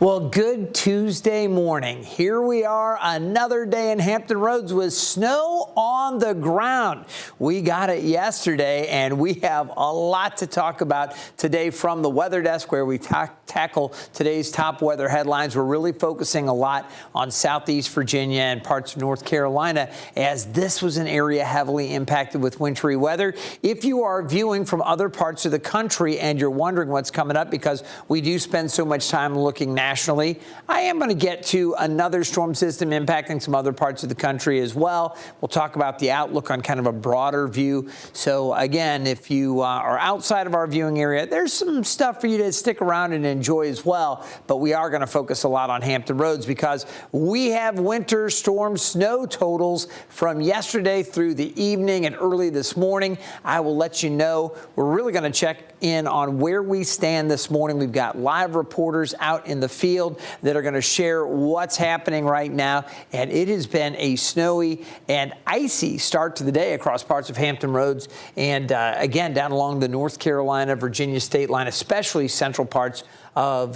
Well, good Tuesday morning. Here we are, another day in Hampton Roads with snow on the ground. We got it yesterday, and we have a lot to talk about today from the weather desk, where we tackle today's top weather headlines. We're really focusing a lot on Southeast Virginia and parts of North Carolina, as this was an area heavily impacted with wintry weather. If you are viewing from other parts of the country and you're wondering what's coming up, because we do spend so much time looking nationally, I am going to get to another storm system impacting some other parts of the country as well. We'll talk about the outlook on kind of a broader view. So again, if you are outside of our viewing area, there's some stuff for you to stick around and enjoy as well. But we are going to focus a lot on Hampton Roads because we have winter storm snow totals from yesterday through the evening and early this morning. I will let you know. We're really going to check in on where we stand this morning. We've got live reporters out in the field that are going to share what's happening right now. And it has been a snowy and icy start to the day across parts of Hampton Roads. And again, down along the North Carolina, Virginia state line, especially central parts of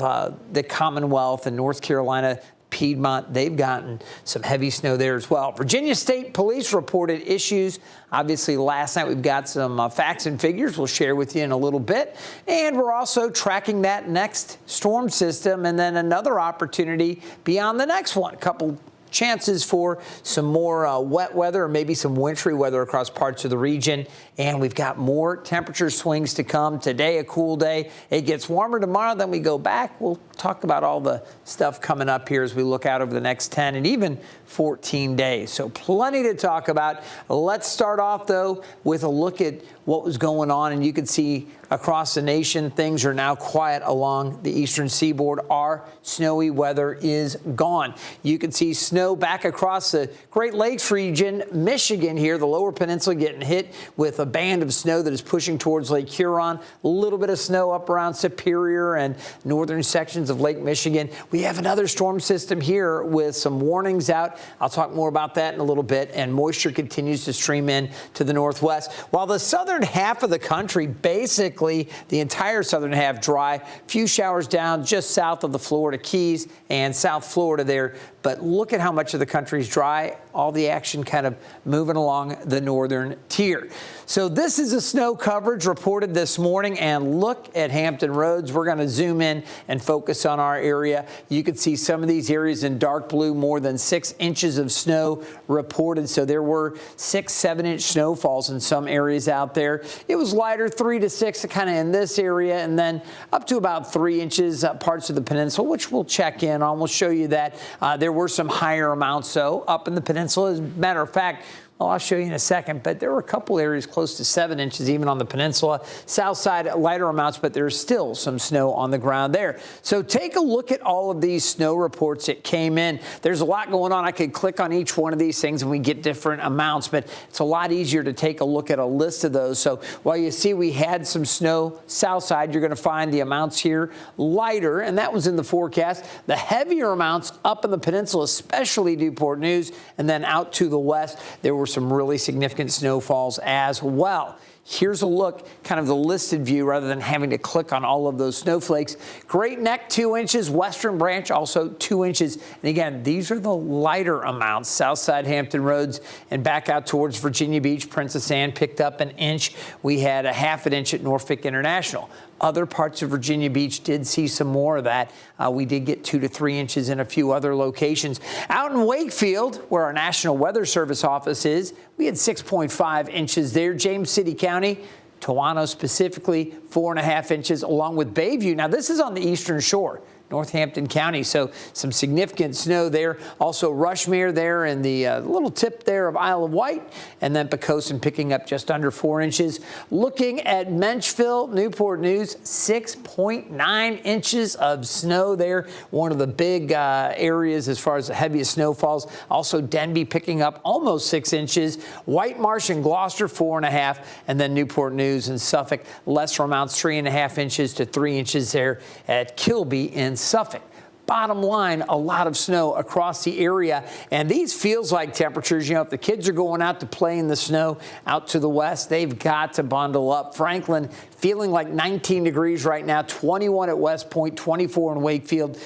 the Commonwealth and North Carolina, Piedmont, they've gotten some heavy snow there as well. Virginia State Police reported issues. Obviously, last night we've got some facts and figures we'll share with you in a little bit. And we're also tracking that next storm system and then another opportunity beyond the next one. A couple chances for some more wet weather or maybe some wintry weather across parts of the region. And we've got more temperature swings to come. Today, a cool day. It gets warmer tomorrow, then we go back. We'll talk about all the stuff coming up here as we look out over the next 10 and even 14 days. So plenty to talk about. Let's start off, though, with a look at what was going on. And you can see across the nation, things are now quiet along the eastern seaboard. Our snowy weather is gone. You can see snow back across the Great Lakes region, Michigan here, the lower peninsula getting hit with a band of snow that is pushing towards Lake Huron. A little bit of snow up around Superior and northern sections of Lake Michigan. We have another storm system here with some warnings out. I'll talk more about that in a little bit. And moisture continues to stream in to the northwest. While the southern half of the country, basically the entire southern half dry, few showers down just south of the Florida Keys and South Florida there. But look at how much of the country is dry. All the action kind of moving along the northern tier. So this is a snow coverage reported this morning, and look at Hampton Roads. We're going to zoom in and focus on our area. You can see some of these areas in dark blue, more than 6 inches of snow reported. So there were 6-7 inch snowfalls in some areas out there. It was lighter, 3 to 6 kind of in this area, and then up to about 3 inches parts of the peninsula, which we'll check in on. We'll show you that. There were some higher amounts, though, up in the peninsula. As a matter of fact, well, I'll show you in a second, but there were a couple areas close to 7 inches even on the peninsula. South side, lighter amounts, but there's still some snow on the ground there. So take a look at all of these snow reports that came in. There's a lot going on. I could click on each one of these things and we get different amounts, but it's a lot easier to take a look at a list of those. So while you see we had some snow south side, you're going to find the amounts here lighter, and that was in the forecast. The heavier amounts up in the peninsula, especially Newport News, and then out to the west, there were some really significant snowfalls as well. Here's a look, kind of the listed view rather than having to click on all of those snowflakes. Great Neck, 2 inches. Western Branch, also 2 inches. And again, these are the lighter amounts. Southside Hampton Roads and back out towards Virginia Beach, Princess Anne picked up 1 inch. We had a 1/2 inch at Norfolk International. Other parts of Virginia Beach did see some more of that. We did get 2 to 3 inches in a few other locations. Out in Wakefield, where our National Weather Service office is, we had 6.5 inches there. James City County, Toano specifically, 4.5 inches, along with Bayview. Now, this is on the eastern shore. Northampton County, so some significant snow there. Also Rushmere there in the little tip there of Isle of Wight, and then Poquoson picking up just under 4 inches. Looking at Menchville, Newport News, 6.9 inches of snow there. One of the big areas as far as the heaviest snowfalls. Also Denby picking up almost 6 inches. White Marsh and Gloucester, 4.5, and then Newport News and Suffolk, lesser amounts, 3.5 inches to 3 inches there at Kilby in Suffolk. Bottom line, a lot of snow across the area. And these feels like temperatures, you know, if the kids are going out to play in the snow out to the west, they've got to bundle up. Franklin feeling like 19 degrees right now, 21 at West Point, 24 in Wakefield.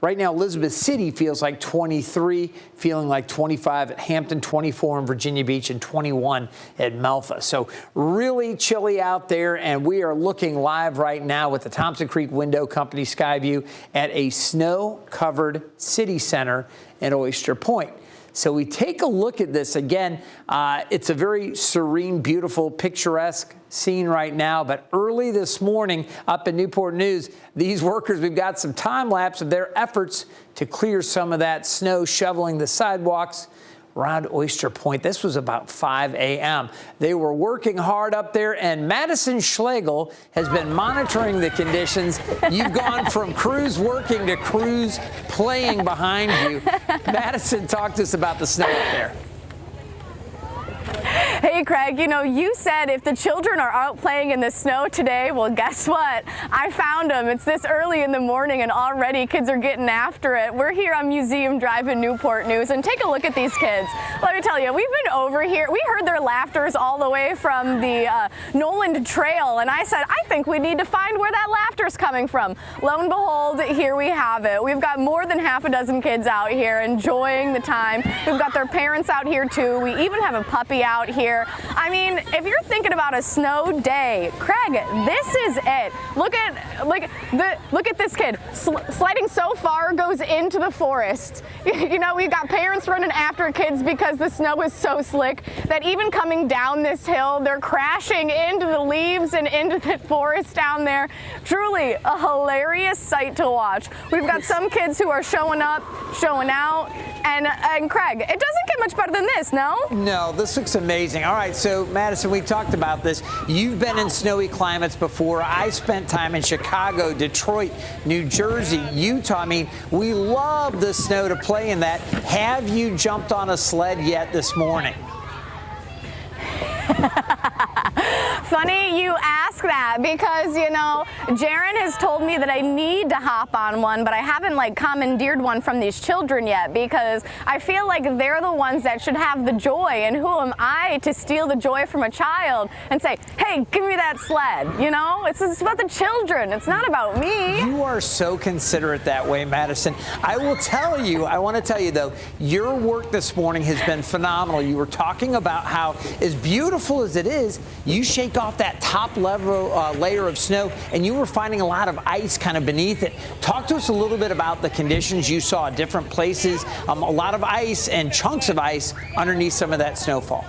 Right now, Elizabeth City feels like 23, feeling like 25 at Hampton, 24 in Virginia Beach, and 21 at Melfa. So really chilly out there, and we are looking live right now with the Thompson Creek Window Company Skyview at a snow-covered city center in Oyster Point. So we take a look at this again. It's a very serene, beautiful, picturesque scene right now. But early this morning up in Newport News, these workers, we've got some time lapse of their efforts to clear some of that snow, shoveling the sidewalks around Oyster Point. This was about 5 a.m. They were working hard up there, and Madison Schlegel has been monitoring the conditions. You've gone from crews working to crews playing behind you. Madison, talk to us about the snow up there. Hey, Craig, you know, you said if the children are out playing in the snow today, well, guess what? I found them. It's this early in the morning, and already kids are getting after it. We're here on Museum Drive in Newport News, and take a look at these kids. Let me tell you, we've been over here. We heard their laughters all the way from the Noland Trail, and I said, I think we need to find where that laughter's coming from. Lo and behold, here we have it. We've got more than half a dozen kids out here enjoying the time. We've got their parents out here, too. We even have a puppy out here. I mean, if you're thinking about a snow day, Craig, this is it. Look at this kid sliding so far, goes into the forest. You know, we've got parents running after kids because the snow is so slick that even coming down this hill, they're crashing into the leaves and into the forest down there. Truly a hilarious sight to watch. We've got some kids who are showing up, showing out, and Craig, it doesn't get much better than this, no? No, this looks amazing. All right, so Madison, we talked about this. You've been in snowy climates before. I spent time in Chicago, Detroit, New Jersey, Utah. I mean, we love the snow to play in that. Have you jumped on a sled yet this morning? Funny you ask that, because, you know, Jaron has told me that I need to hop on one, but I haven't commandeered one from these children yet, because I feel like they're the ones that should have the joy, and who am I to steal the joy from a child and say, hey, give me that sled? You know, it's about the children. It's not about me. You are so considerate that way, Madison. I want to tell you though, your work this morning has been phenomenal. You were talking about how, as beautiful as it is, you shake off that top layer of snow, and you were finding a lot of ice kind of beneath it. Talk to us a little bit about the conditions you saw at different places. A lot of ice and chunks of ice underneath some of that snowfall.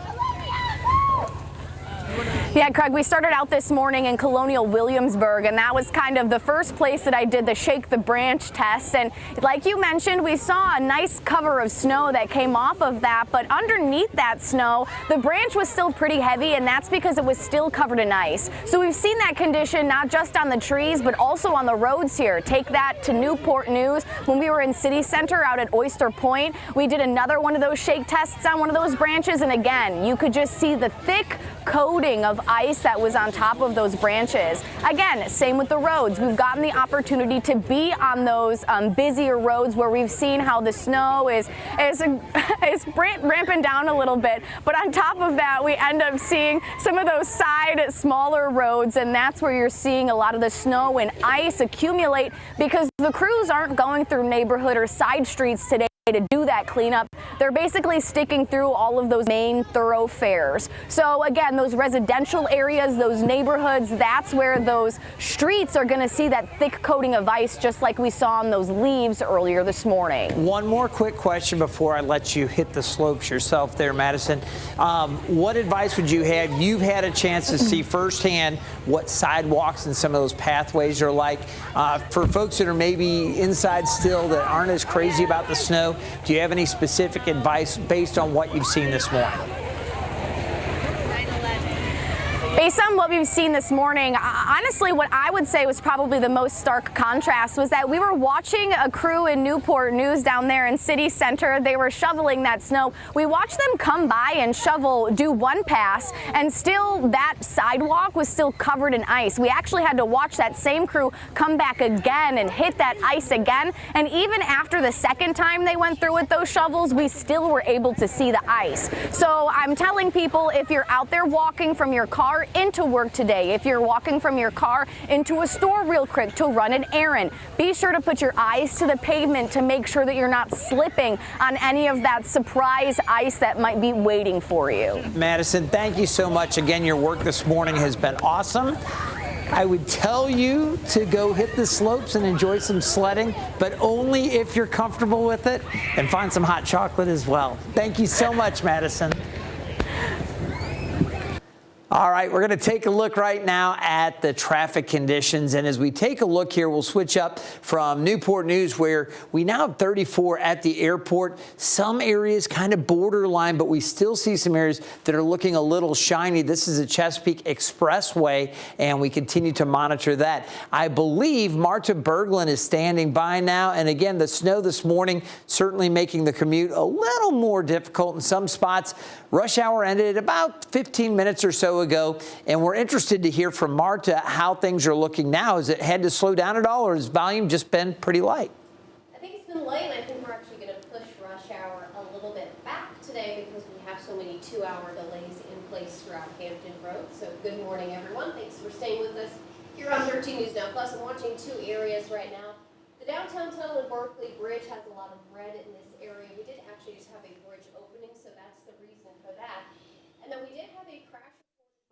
Yeah, Craig, we started out this morning in Colonial Williamsburg, and that was kind of the first place that I did the shake the branch test. And like you mentioned, we saw a nice cover of snow that came off of that, but underneath that snow, the branch was still pretty heavy, and that's because it was still covered in ice. So we've seen that condition not just on the trees, but also on the roads here. Take that to Newport News. When we were in City Center out at Oyster Point, we did another one of those shake tests on one of those branches, and again, you could just see the thick coating of ice that was on top of those branches. Again, same with the roads. We've gotten the opportunity to be on those busier roads where we've seen how the snow is ramping down a little bit. But on top of that, we end up seeing some of those side smaller roads, and that's where you're seeing a lot of the snow and ice accumulate, because the crews aren't going through neighborhood or side streets today to do that cleanup. They're basically sticking through all of those main thoroughfares. So again, those residential areas, those neighborhoods, that's where those streets are going to see that thick coating of ice, just like we saw on those leaves earlier this morning. One more quick question before I let you hit the slopes yourself there, Madison. What advice would you have? You've had a chance to see firsthand what sidewalks and some of those pathways are like. For folks that are maybe inside still, that aren't as crazy about the snow, do you have any specific advice based on what you've seen this morning? Based on what we've seen this morning, honestly, what I would say was probably the most stark contrast was that we were watching a crew in Newport News down there in City Center. They were shoveling that snow. We watched them come by and do one pass, and still that sidewalk was still covered in ice. We actually had to watch that same crew come back again and hit that ice again. And even after the second time they went through with those shovels, we still were able to see the ice. So I'm telling people, if you're out there walking from your car car into work today. If you're walking from your car into a store real quick to run an errand, be sure to put your eyes to the pavement to make sure that you're not slipping on any of that surprise ice that might be waiting for you. Madison, thank you so much. Again, your work this morning has been awesome. I would tell you to go hit the slopes and enjoy some sledding, but only if you're comfortable with it, and find some hot chocolate as well. Thank you so much, Madison. All right, we're going to take a look right now at the traffic conditions. And as we take a look here, we'll switch up from Newport News, where we now have 34 at the airport. Some areas kind of borderline, but we still see some areas that are looking a little shiny. This is a Chesapeake Expressway, and we continue to monitor that. I believe Marta Berglund is standing by now. And again, the snow this morning certainly making the commute a little more difficult in some spots. Rush hour ended about 15 minutes or so ago, and we're interested to hear from Marta how things are looking now. Has it had to slow down at all, or has volume just been pretty light? I think it's been light, and I think we're actually going to push rush hour a little bit back today because we have so many 2-hour delays in place throughout Hampton Road. So good morning, everyone. Thanks for staying with us here on 13 News Now Plus. I'm watching two areas right now. The downtown tunnel and Berkeley Bridge has a lot of red in this area. We did actually just have a bridge opening, so that's the reason for that. And then we did have a crash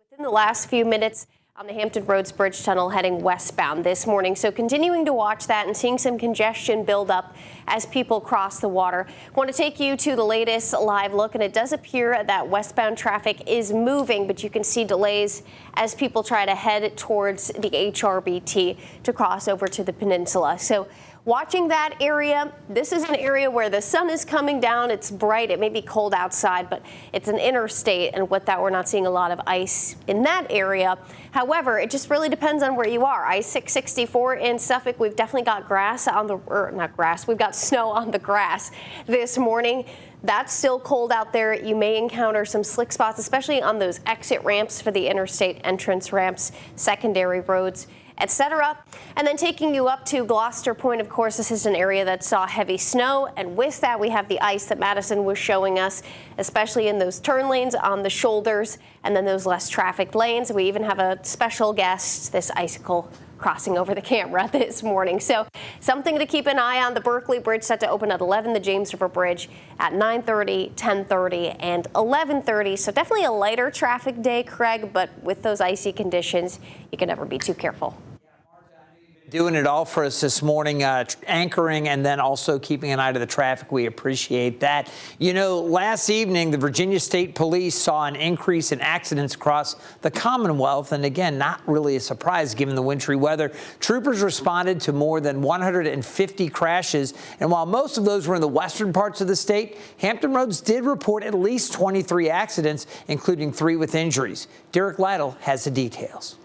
within the last few minutes on the Hampton Roads Bridge Tunnel heading westbound this morning. So continuing to watch that and seeing some congestion build up as people cross the water. I want to take you to the latest live look, and it does appear that westbound traffic is moving, but you can see delays as people try to head towards the HRBT to cross over to the peninsula. So watching that area, this is an area where the sun is coming down. It's bright. It may be cold outside, but it's an interstate, and with that, we're not seeing a lot of ice in that area. However, it just really depends on where you are. I-664 in Suffolk, we've definitely got grass on the, or not grass, we've got snow on the grass this morning. That's still cold out there. You may encounter some slick spots, especially on those exit ramps for the interstate entrance ramps, secondary roads, etc. And then taking you up to Gloucester Point, of course, this is an area that saw heavy snow. And with that, we have the ice that Madison was showing us, especially in those turn lanes on the shoulders and then those less trafficked lanes. We even have a special guest, this icicle, crossing over the camera this morning. So something to keep an eye on. The Berkeley Bridge set to open at 11, the James River Bridge at 9:30, 10:30, and 11:30. So definitely a lighter traffic day, Craig, but with those icy conditions, you can never be too careful. Doing it all for us this morning, anchoring and then also keeping an eye to the traffic. We appreciate that. You know, last evening, the Virginia State Police saw an increase in accidents across the Commonwealth. And again, not really a surprise given the wintry weather. Troopers responded to more than 150 crashes. And while most of those were in the western parts of the state, Hampton Roads did report at least 23 accidents, including 3 with injuries. Derek Lytle has the details.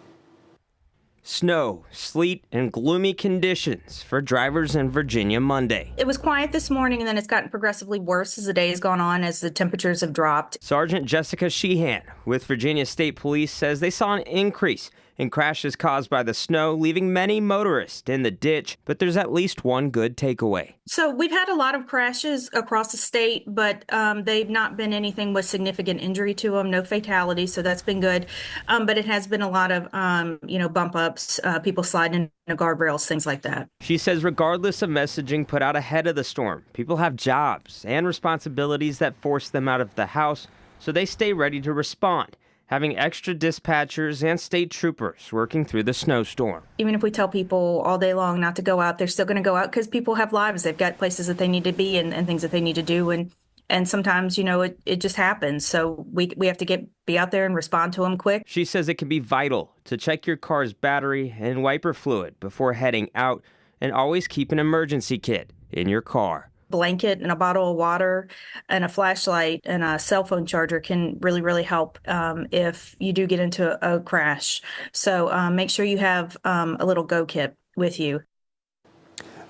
Snow, sleet, and gloomy conditions for drivers in Virginia Monday. It was quiet this morning, and then it's gotten progressively worse as the day has gone on, as the temperatures have dropped. Sergeant Jessica Sheehan with Virginia State Police says they saw an increase in crashes caused by the snow, leaving many motorists in the ditch, but there's at least one good takeaway. So we've had a lot of crashes across the state, but they've not been anything with significant injury to them, no fatalities, so that's been good. But it has been a lot of, bump ups, people sliding into guardrails, things like that. She says regardless of messaging put out ahead of the storm, people have jobs and responsibilities that force them out of the house, so they stay ready to respond, having extra dispatchers and state troopers working through the snowstorm. Even if we tell people all day long not to go out, they're still going to go out because people have lives. They've got places that they need to be and things that they need to do. And sometimes, it just happens. So we have to be out there and respond to them quick. She says it can be vital to check your car's battery and wiper fluid before heading out, and always keep an emergency kit in your car. Blanket and a bottle of water and a flashlight and a cell phone charger can really, really help if you do get into a crash. So make sure you have a little go kit with you.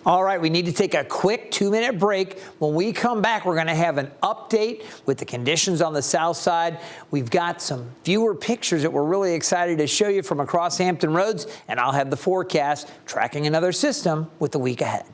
All right, we need to take a quick 2-minute break. When we come back, we're going to have an update with the conditions on the south side. We've got some viewer pictures that we're really excited to show you from across Hampton Roads, and I'll have the forecast tracking another system with the week ahead.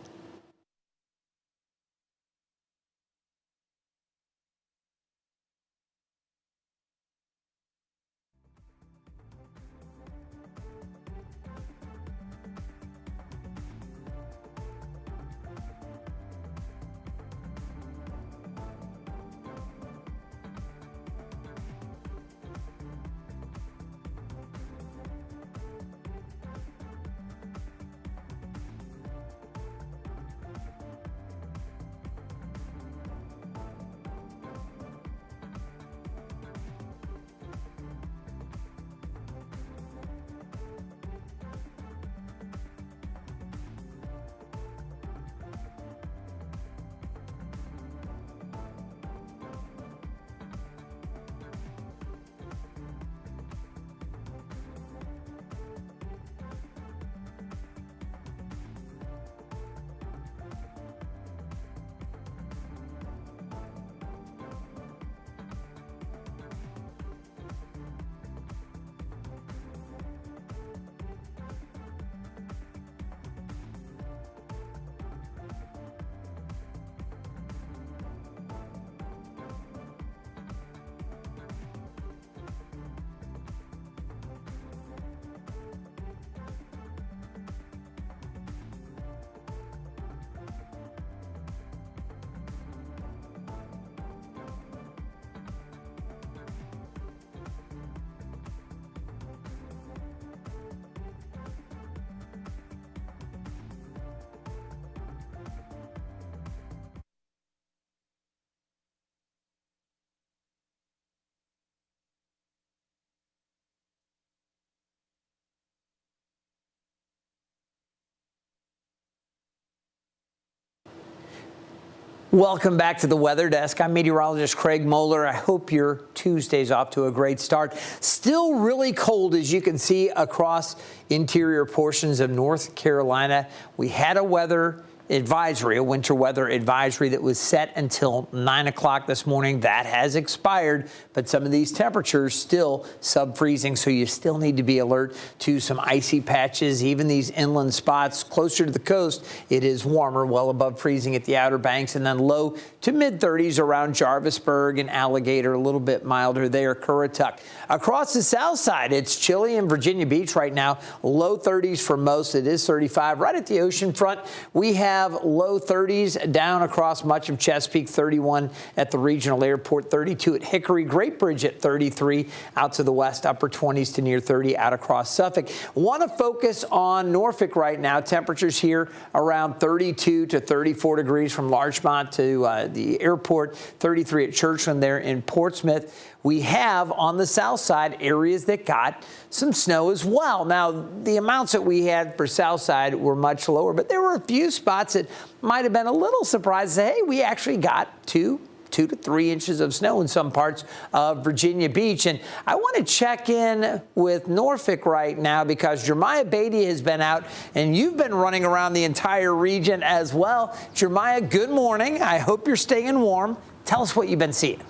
Welcome back to the Weather Desk. I'm meteorologist Craig Moeller. I hope your Tuesday's off to a great start. Still really cold, as you can see, across interior portions of North Carolina. We had a weather advisory, a winter weather advisory that was set until 9 o'clock this morning. That has expired, but some of these temperatures still sub-freezing, so you still need to be alert to some icy patches. Even these inland spots closer to the coast, it is warmer, well above freezing at the Outer Banks, and then low to mid-30s around Jarvisburg and Alligator, a little bit milder there, Currituck. Across the south side, it's chilly in Virginia Beach right now, low 30s for most. It is 35 right at the ocean front. We have low 30s down across much of Chesapeake, 31 at the regional airport, 32 at Hickory, Great Bridge at 33, out to the west, upper 20s to near 30 out across Suffolk. Want to focus on Norfolk right now. Temperatures here around 32 to 34 degrees from Larchmont to the airport, 33 at Churchland there in Portsmouth. We have on the south side areas that got some snow as well. Now, the amounts that we had for south side were much lower, but there were a few spots that might have been a little surprised. Hey, we actually got 2 to 3 inches of snow in some parts of Virginia Beach. And I want to check in with Norfolk right now because Jeremiah Beatty has been out and you've been running around the entire region as well. Jeremiah, good morning. I hope you're staying warm. Tell us what you've been seeing.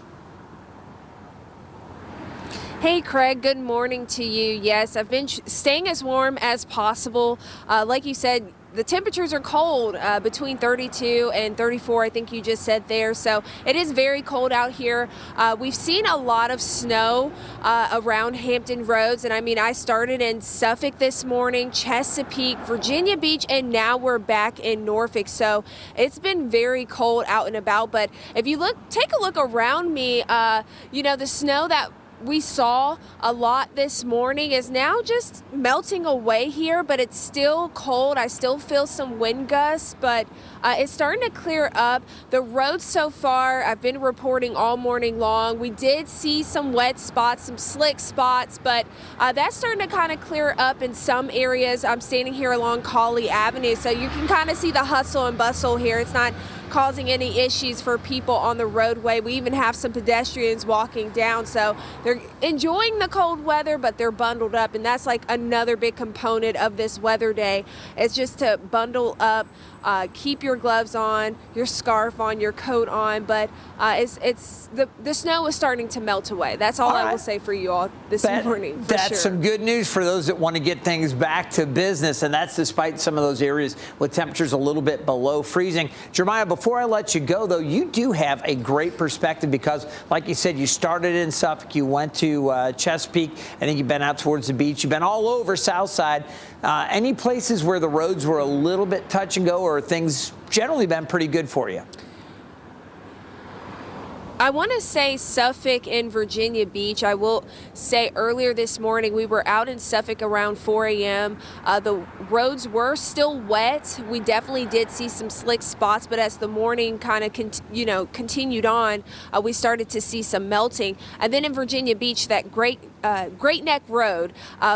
Hey Craig, good morning to you. Yes, I've been staying as warm as possible. Like you said, the temperatures are cold, between 32 and 34, I think you just said there. So it is very cold out here. We've seen a lot of snow around Hampton Roads. And I mean, I started in Suffolk this morning, Chesapeake, Virginia Beach, and now we're back in Norfolk. So it's been very cold out and about. But if you take a look around me, the snow that we saw a lot this morning is now just melting away here, but it's still cold. I still feel some wind gusts, but it's starting to clear up. The roads so far, I've been reporting all morning long. We did see some wet spots, some slick spots, but that's starting to kind of clear up in some areas. I'm standing here along Colley Avenue, so you can kind of see the hustle and bustle here. It's not causing any issues for people on the roadway. We even have some pedestrians walking down, so they're enjoying the cold weather, but they're bundled up, and that's like another big component of this weather day. It's just to bundle up, keep your gloves on, your scarf on, your coat on, but the snow is starting to melt away. That's all I will say for you all this morning. That's some good news for those that want to get things back to business, and that's despite some of those areas with temperatures a little bit below freezing. Jeremiah, before I let you go, though, you do have a great perspective because, like you said, you started in Suffolk, you went to Chesapeake, I think you've been out towards the beach, you've been all over South Side. Any places where the roads were a little bit touch and go, or things generally been pretty good for you? I want to say Suffolk and Virginia Beach. I will say earlier this morning we were out in Suffolk around 4 a.m. The roads were still wet. We definitely did see some slick spots, but as the morning kind of continued on, we started to see some melting. And then in Virginia Beach, that Great Neck Road,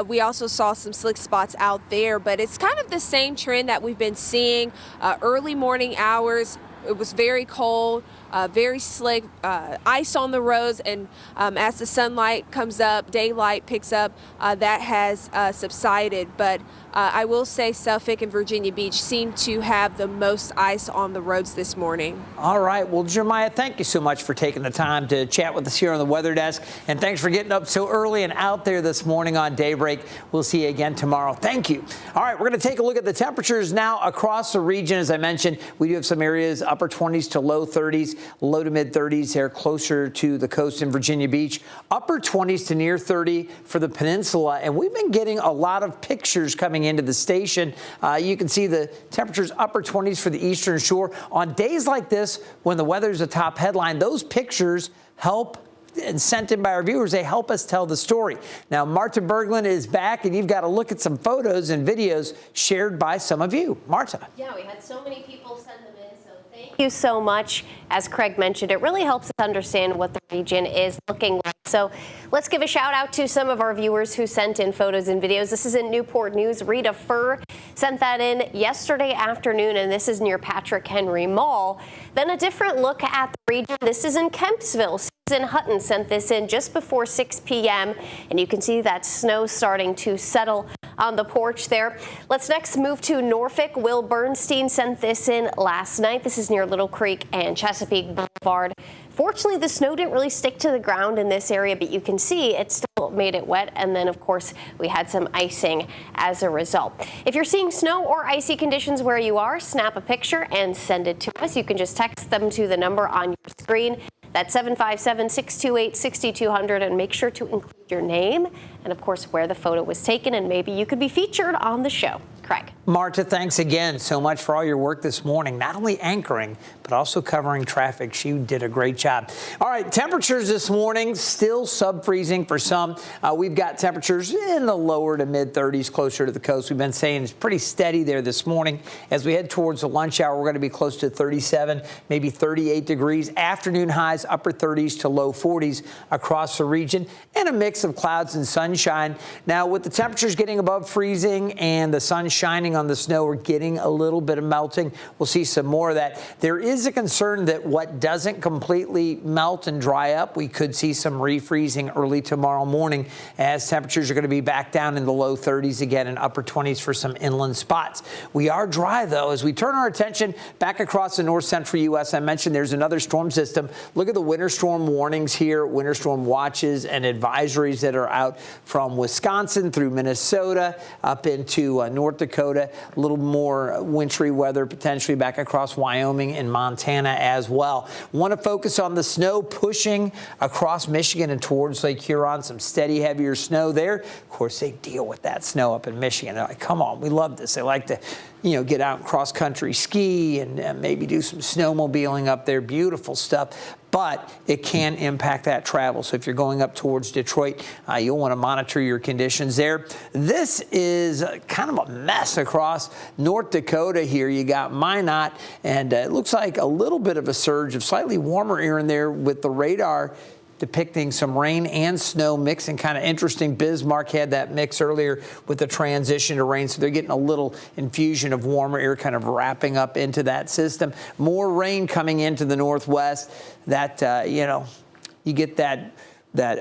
we also saw some slick spots out there. But it's kind of the same trend that we've been seeing early morning hours. It was very cold, very slick, ice on the roads, and as the sunlight comes up, daylight picks up, that has subsided. But I will say Suffolk and Virginia Beach seem to have the most ice on the roads this morning. All right. Well, Jeremiah, thank you so much for taking the time to chat with us here on the Weather Desk. And thanks for getting up so early and out there this morning on Daybreak. We'll see you again tomorrow. Thank you. All right. We're going to take a look at the temperatures now across the region. As I mentioned, we do have some areas upper 20s to low 30s, low to mid 30s there closer to the coast in Virginia Beach, upper 20s to near 30 for the peninsula. And we've been getting a lot of pictures coming into the station. You can see the temperatures upper 20s for the eastern shore. On days like this, when the weather's a top headline, those pictures help, and sent in by our viewers, they help us tell the story. Now, Marta Berglund is back, and you've got to look at some photos and videos shared by some of you. Marta. Yeah, we had so many people send them in, so thank you so much. As Craig mentioned, it really helps us understand what the region is looking like. So let's give a shout out to some of our viewers who sent in photos and videos. This is in Newport News. Rita Furr sent that in yesterday afternoon, and this is near Patrick Henry Mall. Then a different look at the region. This is in Kempsville. Susan Hutton sent this in just before 6 p.m. and you can see that snow starting to settle on the porch there. Let's next move to Norfolk. Will Bernstein sent this in last night. This is near Little Creek and Chesapeake Boulevard. Fortunately, the snow didn't really stick to the ground in this area, but you can see it still made it wet. And then, of course, we had some icing as a result. If you're seeing snow or icy conditions where you are, snap a picture and send it to us. You can just text them to the number on your screen. That's 757-628-6200, and make sure to include your name and, of course, where the photo was taken, and maybe you could be featured on the show. Craig. Marta, thanks again so much for all your work this morning, not only anchoring, but also covering traffic. She did a great job. All right, temperatures this morning, still sub-freezing for some. We've got temperatures in the lower to mid-30s closer to the coast. We've been saying it's pretty steady there this morning. As we head towards the lunch hour, we're going to be close to 37, maybe 38 degrees. Afternoon highs, upper 30s to low 40s across the region, and a mix of clouds and sunshine. Now, with the temperatures getting above freezing and the sun shining on the snow, we're getting a little bit of melting. We'll see some more of that. There is a concern that what doesn't completely melt and dry up, we could see some refreezing early tomorrow morning as temperatures are going to be back down in the low 30s again and upper 20s for some inland spots. We are dry, though, as we turn our attention back across the north central U.S. I mentioned there's another storm system. Look at the winter storm warnings here, winter storm watches and advisories that are out from Wisconsin through Minnesota up into North Dakota. A little more wintry weather potentially back across Wyoming and Montana as well. Want to focus on the snow pushing across Michigan and towards Lake Huron. Some steady, heavier snow there. Of course, they deal with that snow up in Michigan. They're like, come on, we love this. They like to, get out and cross-country ski and maybe do some snowmobiling up there. Beautiful stuff. But it can impact that travel. So if you're going up towards Detroit, you'll want to monitor your conditions there. This is kind of a mess across North Dakota here. You got Minot, and it looks like a little bit of a surge of slightly warmer air in there with the radar depicting some rain and snow mixing. Kind of interesting. Bismarck had that mix earlier with the transition to rain, so they're getting a little infusion of warmer air kind of wrapping up into that system. More rain coming into the northwest. That, you get that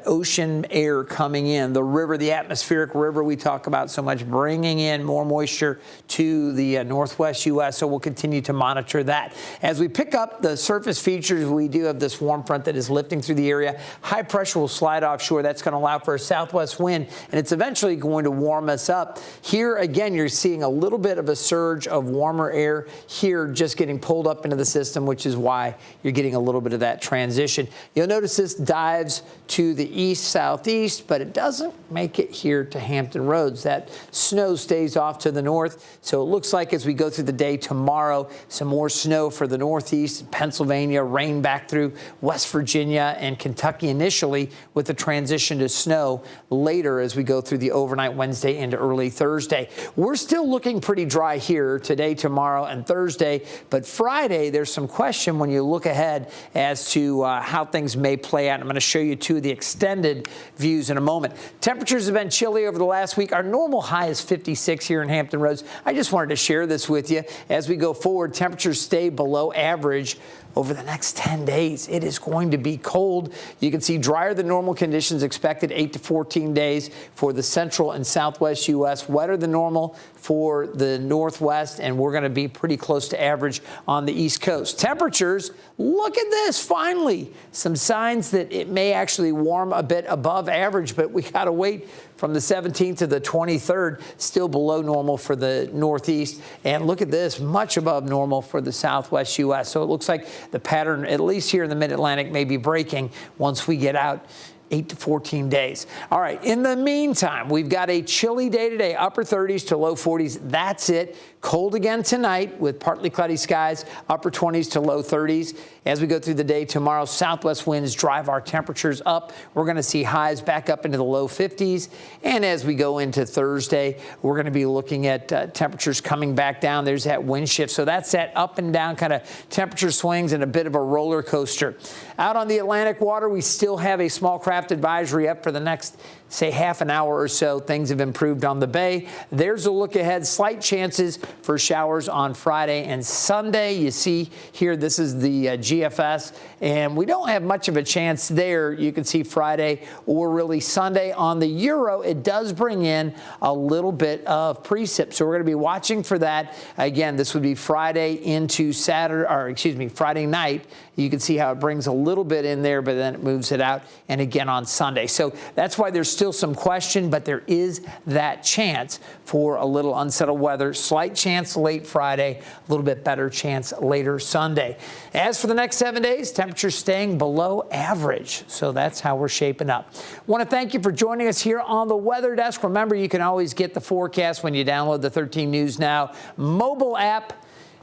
ocean air coming in, the river, the atmospheric river we talk about so much, bringing in more moisture to the northwest U.S., so we'll continue to monitor that. As we pick up the surface features, we do have this warm front that is lifting through the area. High pressure will slide offshore. That's going to allow for a southwest wind, and it's eventually going to warm us up. Here, again, you're seeing a little bit of a surge of warmer air here just getting pulled up into the system, which is why you're getting a little bit of that transition. You'll notice this dives to the east-southeast, but it doesn't make it here to Hampton Roads. That snow stays off to the north, so it looks like as we go through the day tomorrow, some more snow for the northeast, Pennsylvania, rain back through West Virginia and Kentucky initially, with the transition to snow later as we go through the overnight Wednesday into early Thursday. We're still looking pretty dry here today, tomorrow, and Thursday, but Friday there's some question when you look ahead as to how things may play out. I'm going to show you two of the extended views in a moment. Temperatures have been chilly over the last week. Our normal high is 56 here in Hampton Roads. I just wanted to share this with you. As we go forward, temperatures stay below average over the next 10 days. It is going to be cold. You can see drier than normal conditions expected 8 to 14 days for the central and southwest U.S., wetter than normal for the northwest, and we're going to be pretty close to average on the east coast. Temperatures, look at this, finally. Some signs that it may actually warm a bit above average, but we got to wait from the 17th to the 23rd, still below normal for the northeast. And look at this, much above normal for the southwest U.S. So it looks like the pattern, at least here in the mid-Atlantic, may be breaking once we get out 8 to 14 days. All right, in the meantime, we've got a chilly day today, upper 30s to low 40s. That's it. Cold again tonight with partly cloudy skies, upper 20s to low 30s. As we go through the day tomorrow, southwest winds drive our temperatures up. We're going to see highs back up into the low 50s. And as we go into Thursday, we're going to be looking at temperatures coming back down. There's that wind shift. So that's that up and down kind of temperature swings and a bit of a roller coaster. Out on the Atlantic water, we still have a small craft draft advisory up for the next, say, half an hour or so. Things have improved on the Bay. There's a look ahead. Slight chances for showers on Friday and Sunday. You see here, this is the GFS, and we don't have much of a chance there. You can see Friday or really Sunday. On the Euro, it does bring in a little bit of precip, so we're going to be watching for that. Again, this would be Friday into Friday night. You can see how it brings a little bit in there, but then it moves it out, and again on Sunday. So that's why there's still some question, but there is that chance for a little unsettled weather. Slight chance late Friday, a little bit better chance later Sunday. As for the next 7 days, temperatures staying below average. So that's how we're shaping up. Want to thank you for joining us here on the Weather Desk. Remember, you can always get the forecast when you download the 13 News Now mobile app.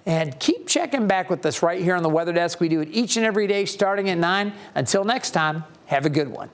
And keep checking back with us right here on the Weather Desk. We do it each and every day starting at 9. Until next time, have a good one.